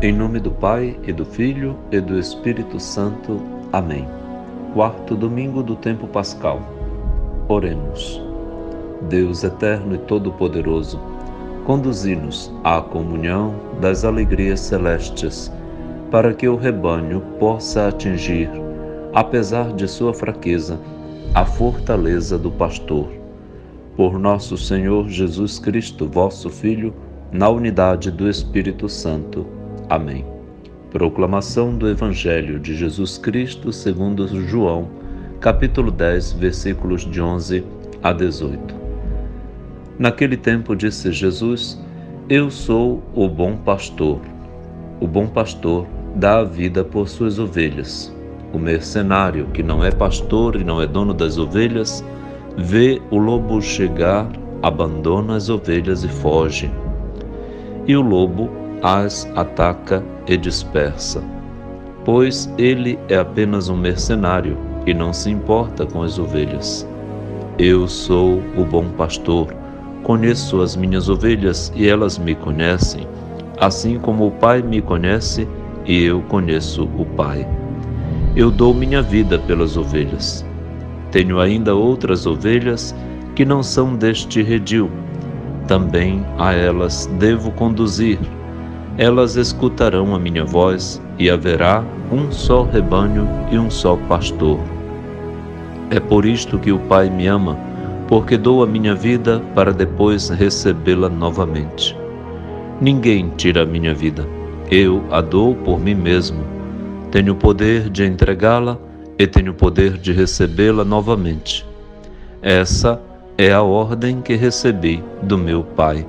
Em nome do Pai, e do Filho, e do Espírito Santo. Amém. Quarto domingo do tempo pascal. Oremos. Deus eterno e todo-poderoso, conduzi-nos à comunhão das alegrias celestes, para que o rebanho possa atingir, apesar de sua fraqueza, a fortaleza do pastor. Por nosso Senhor Jesus Cristo, vosso Filho, na unidade do Espírito Santo. Amém. Proclamação do Evangelho de Jesus Cristo segundo João, capítulo 10, versículos de 11 a 18. Naquele tempo disse Jesus: Eu sou o bom pastor. O bom pastor dá a vida por suas ovelhas. O mercenário, que não é pastor e não é dono das ovelhas, vê o lobo chegar, abandona as ovelhas e foge. E o lobo as ataca e dispersa, pois ele é apenas um mercenário e não se importa com as ovelhas. Eu sou o bom pastor, conheço as minhas ovelhas e elas me conhecem, assim como o Pai me conhece e eu conheço o Pai. Eu dou minha vida pelas ovelhas. Tenho ainda outras ovelhas que não são deste redil. Também a elas devo conduzir. Elas escutarão a minha voz e haverá um só rebanho e um só pastor. É por isto que o Pai me ama, porque dou a minha vida para depois recebê-la novamente. Ninguém tira a minha vida. Eu a dou por mim mesmo. Tenho o poder de entregá-la e tenho o poder de recebê-la novamente. Essa é a ordem que recebi do meu Pai.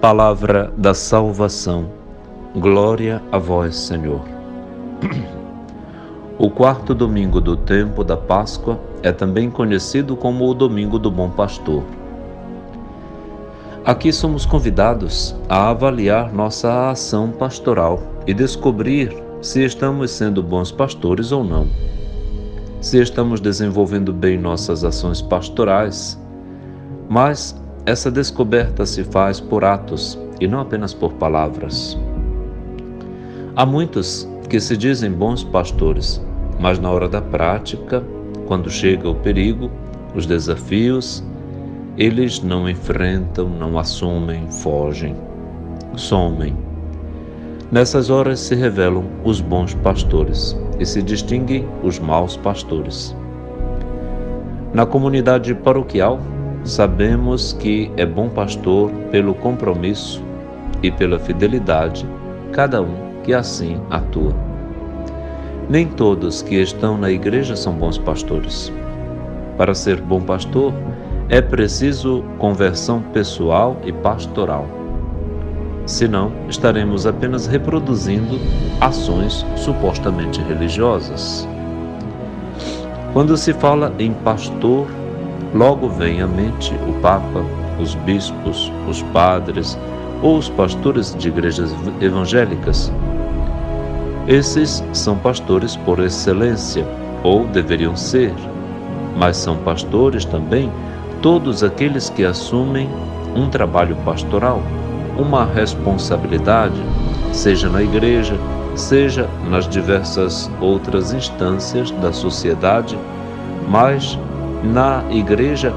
Palavra da salvação. Glória a vós, Senhor. O quarto domingo do tempo da Páscoa é também conhecido como o Domingo do Bom Pastor. Aqui somos convidados a avaliar nossa ação pastoral e descobrir se estamos sendo bons pastores ou não. Se estamos desenvolvendo bem nossas ações pastorais, mas essa descoberta se faz por atos e não apenas por palavras. Há muitos que se dizem bons pastores, mas na hora da prática, quando chega o perigo, os desafios, eles não enfrentam, não assumem, fogem, somem. Nessas horas se revelam os bons pastores e se distinguem os maus pastores. Na comunidade paroquial, sabemos que é bom pastor pelo compromisso e pela fidelidade, cada um que assim atua. Nem todos que estão na igreja são bons pastores. Para ser bom pastor, é preciso conversão pessoal e pastoral. Senão, estaremos apenas reproduzindo ações supostamente religiosas. Quando se fala em pastor, logo vem à mente o Papa, os bispos, os padres ou os pastores de igrejas evangélicas. Esses são pastores por excelência, ou deveriam ser, mas são pastores também todos aqueles que assumem um trabalho pastoral, uma responsabilidade, seja na igreja, seja nas diversas outras instâncias da sociedade, mas na igreja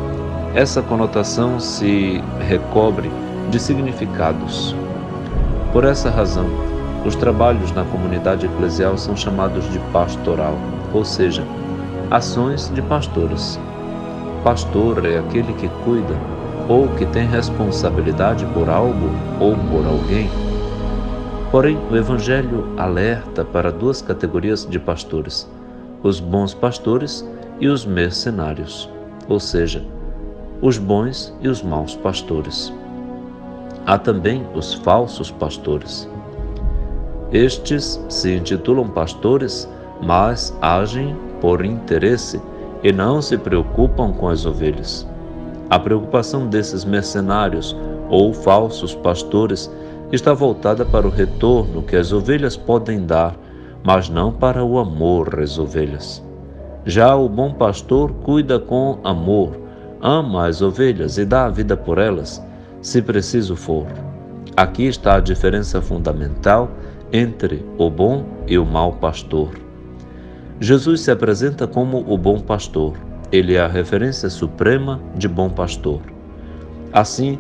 essa conotação se recobre de significados. Por essa razão, os trabalhos na comunidade eclesial são chamados de pastoral, ou seja, ações de pastores. Pastor é aquele que cuida ou que tem responsabilidade por algo ou por alguém. Porém, o Evangelho alerta para duas categorias de pastores: os bons pastores e os mercenários, ou seja, os bons e os maus pastores. Há também os falsos pastores. Estes se intitulam pastores, mas agem por interesse e não se preocupam com as ovelhas. A preocupação desses mercenários ou falsos pastores está voltada para o retorno que as ovelhas podem dar, mas não para o amor às ovelhas. Já o bom pastor cuida com amor, ama as ovelhas e dá a vida por elas, se preciso for. Aqui está a diferença fundamental entre o bom e o mau pastor. Jesus se apresenta como o bom pastor. Ele é a referência suprema de bom pastor. Assim,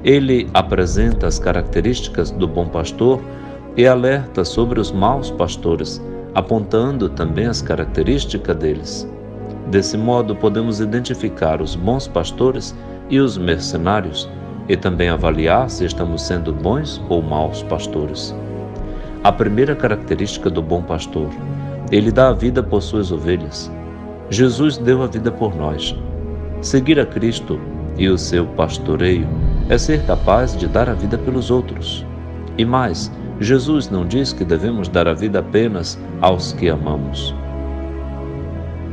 ele apresenta as características do bom pastor e alerta sobre os maus pastores, apontando também as características deles. Desse modo, podemos identificar os bons pastores e os mercenários, e também avaliar se estamos sendo bons ou maus pastores. A primeira característica do bom pastor: ele dá a vida por suas ovelhas. Jesus deu a vida por nós. Seguir a Cristo e o seu pastoreio é ser capaz de dar a vida pelos outros. E mais, Jesus não diz que devemos dar a vida apenas aos que amamos.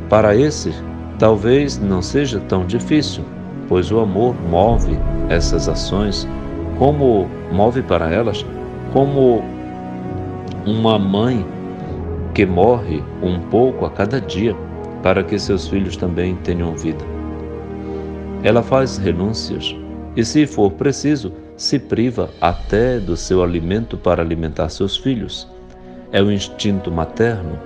Para esse, talvez não seja tão difícil, pois o amor move essas ações, como move para elas, como uma mãe que morre um pouco a cada dia para que seus filhos também tenham vida. Ela faz renúncias e, se for preciso, se priva até do seu alimento para alimentar seus filhos. É o instinto materno,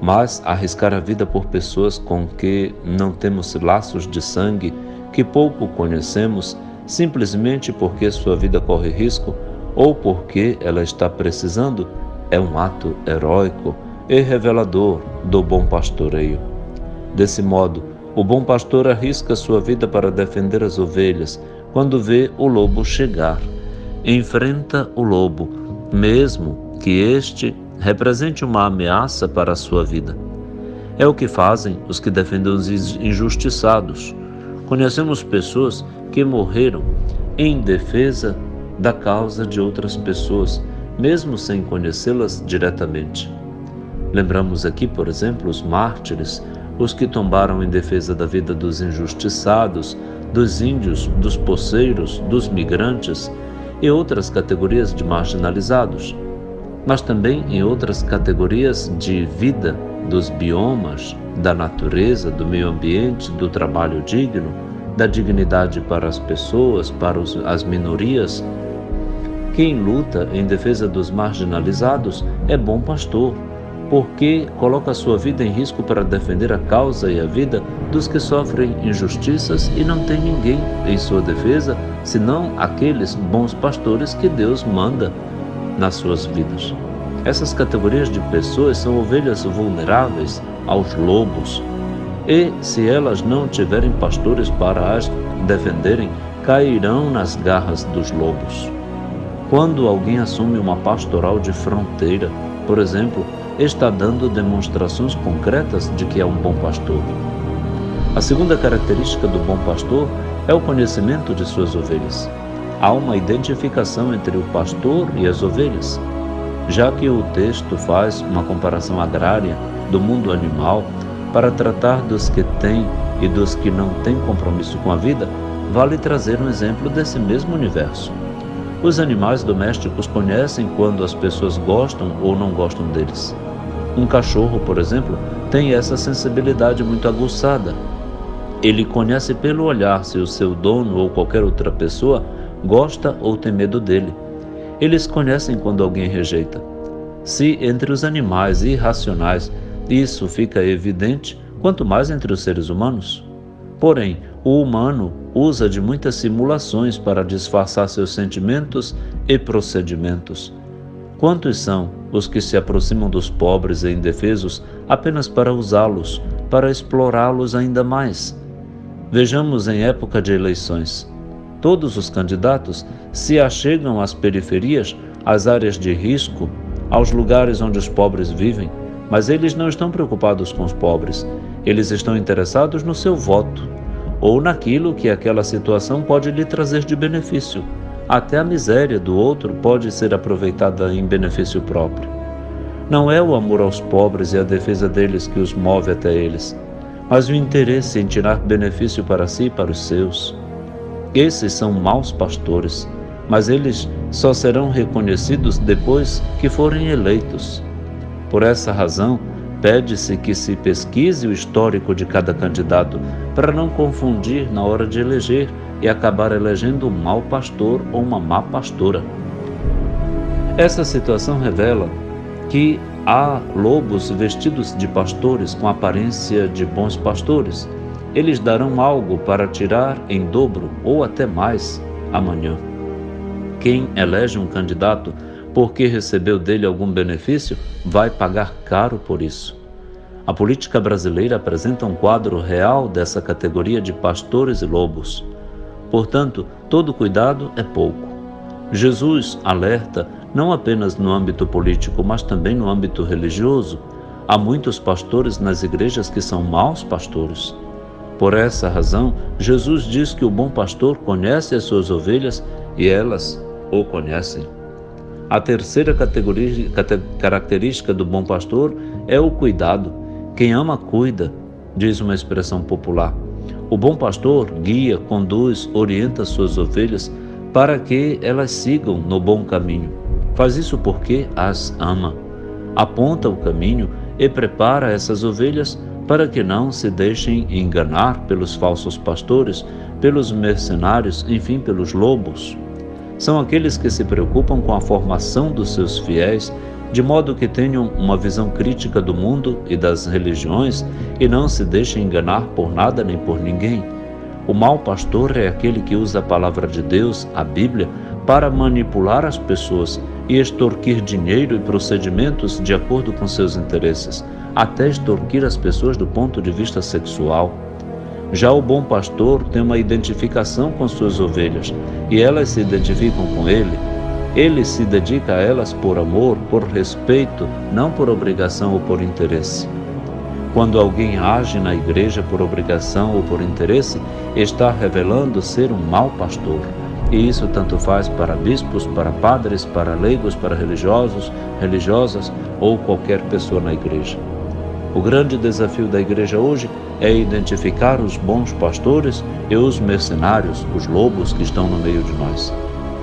mas arriscar a vida por pessoas com que não temos laços de sangue, que pouco conhecemos, simplesmente porque sua vida corre risco ou porque ela está precisando, é um ato heróico e revelador do bom pastoreio. Desse modo, o bom pastor arrisca sua vida para defender as ovelhas quando vê o lobo chegar. Enfrenta o lobo, mesmo que este represente uma ameaça para a sua vida. É o que fazem os que defendem os injustiçados. Conhecemos pessoas que morreram em defesa da causa de outras pessoas, mesmo sem conhecê-las diretamente. Lembramos aqui, por exemplo, os mártires, os que tombaram em defesa da vida dos injustiçados, dos índios, dos poceiros, dos migrantes e outras categorias de marginalizados, mas também em outras categorias de vida, dos biomas, da natureza, do meio ambiente, do trabalho digno, da dignidade para as pessoas, para as minorias. Quem luta em defesa dos marginalizados é bom pastor, porque coloca a sua vida em risco para defender a causa e a vida dos que sofrem injustiças e não tem ninguém em sua defesa, senão aqueles bons pastores que Deus manda nas suas vidas. Essas categorias de pessoas são ovelhas vulneráveis aos lobos, e se elas não tiverem pastores para as defenderem, cairão nas garras dos lobos. Quando alguém assume uma pastoral de fronteira, por exemplo, está dando demonstrações concretas de que é um bom pastor. A segunda característica do bom pastor é o conhecimento de suas ovelhas. Há uma identificação entre o pastor e as ovelhas. Já que o texto faz uma comparação agrária do mundo animal para tratar dos que têm e dos que não têm compromisso com a vida, vale trazer um exemplo desse mesmo universo. Os animais domésticos conhecem quando as pessoas gostam ou não gostam deles. Um cachorro, por exemplo, tem essa sensibilidade muito aguçada. Ele conhece pelo olhar se o seu dono ou qualquer outra pessoa gosta ou tem medo dele. Eles conhecem quando alguém rejeita. Se entre os animais irracionais isso fica evidente, quanto mais entre os seres humanos. Porém, o humano usa de muitas simulações para disfarçar seus sentimentos e procedimentos. Quantos são os que se aproximam dos pobres e indefesos apenas para usá-los, para explorá-los ainda mais? Vejamos em época de eleições. Todos os candidatos se achegam às periferias, às áreas de risco, aos lugares onde os pobres vivem, mas eles não estão preocupados com os pobres. Eles estão interessados no seu voto, ou naquilo que aquela situação pode lhe trazer de benefício. Até a miséria do outro pode ser aproveitada em benefício próprio. Não é o amor aos pobres e a defesa deles que os move até eles, mas o interesse em tirar benefício para si e para os seus. Esses são maus pastores, mas eles só serão reconhecidos depois que forem eleitos. Por essa razão, pede-se que se pesquise o histórico de cada candidato para não confundir na hora de eleger e acabar elegendo um mau pastor ou uma má pastora. Essa situação revela que há lobos vestidos de pastores com aparência de bons pastores. Eles darão algo para tirar em dobro ou até mais amanhã. Quem elege um candidato porque recebeu dele algum benefício vai pagar caro por isso. A política brasileira apresenta um quadro real dessa categoria de pastores e lobos. Portanto, todo cuidado é pouco. Jesus alerta não apenas no âmbito político, mas também no âmbito religioso. Há muitos pastores nas igrejas que são maus pastores. Por essa razão, Jesus diz que o bom pastor conhece as suas ovelhas e elas o conhecem. A terceira característica do bom pastor é o cuidado. Quem ama, cuida, diz uma expressão popular. O bom pastor guia, conduz, orienta suas ovelhas para que elas sigam no bom caminho. Faz isso porque as ama. Aponta o caminho e prepara essas ovelhas para que não se deixem enganar pelos falsos pastores, pelos mercenários, enfim, pelos lobos. São aqueles que se preocupam com a formação dos seus fiéis, de modo que tenham uma visão crítica do mundo e das religiões e não se deixem enganar por nada nem por ninguém. O mau pastor é aquele que usa a palavra de Deus, a Bíblia, para manipular as pessoas e extorquir dinheiro e procedimentos de acordo com seus interesses, até extorquir as pessoas do ponto de vista sexual. Já o bom pastor tem uma identificação com suas ovelhas e elas se identificam com ele. Ele se dedica a elas por amor, por respeito, não por obrigação ou por interesse. Quando alguém age na igreja por obrigação ou por interesse, está revelando ser um mau pastor. E isso tanto faz para bispos, para padres, para leigos, para religiosos, religiosas ou qualquer pessoa na igreja. O grande desafio da igreja hoje é identificar os bons pastores e os mercenários, os lobos que estão no meio de nós.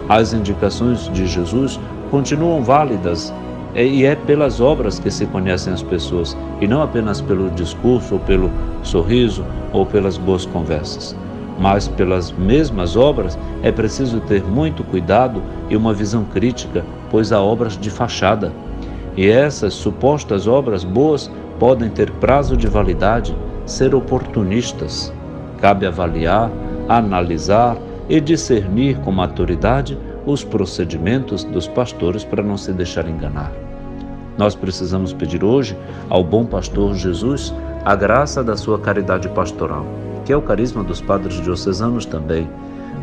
As indicações de Jesus continuam válidas e é pelas obras que se conhecem as pessoas e não apenas pelo discurso ou pelo sorriso ou pelas boas conversas. Mas pelas mesmas obras é preciso ter muito cuidado e uma visão crítica, pois há obras de fachada. E essas supostas obras boas podem ter prazo de validade, ser oportunistas. Cabe avaliar, analisar e discernir com maturidade os procedimentos dos pastores para não se deixar enganar. Nós precisamos pedir hoje ao bom pastor Jesus a graça da sua caridade pastoral, que é o carisma dos padres diocesanos também,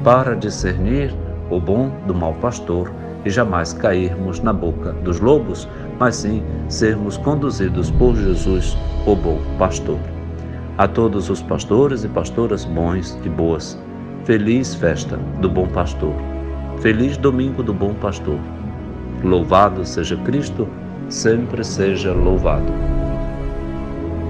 para discernir o bom do mau pastor e jamais cairmos na boca dos lobos, mas sim sermos conduzidos por Jesus, o bom pastor. A todos os pastores e pastoras bons e boas, feliz festa do bom pastor. Feliz domingo do bom pastor. Louvado seja Cristo, sempre seja louvado.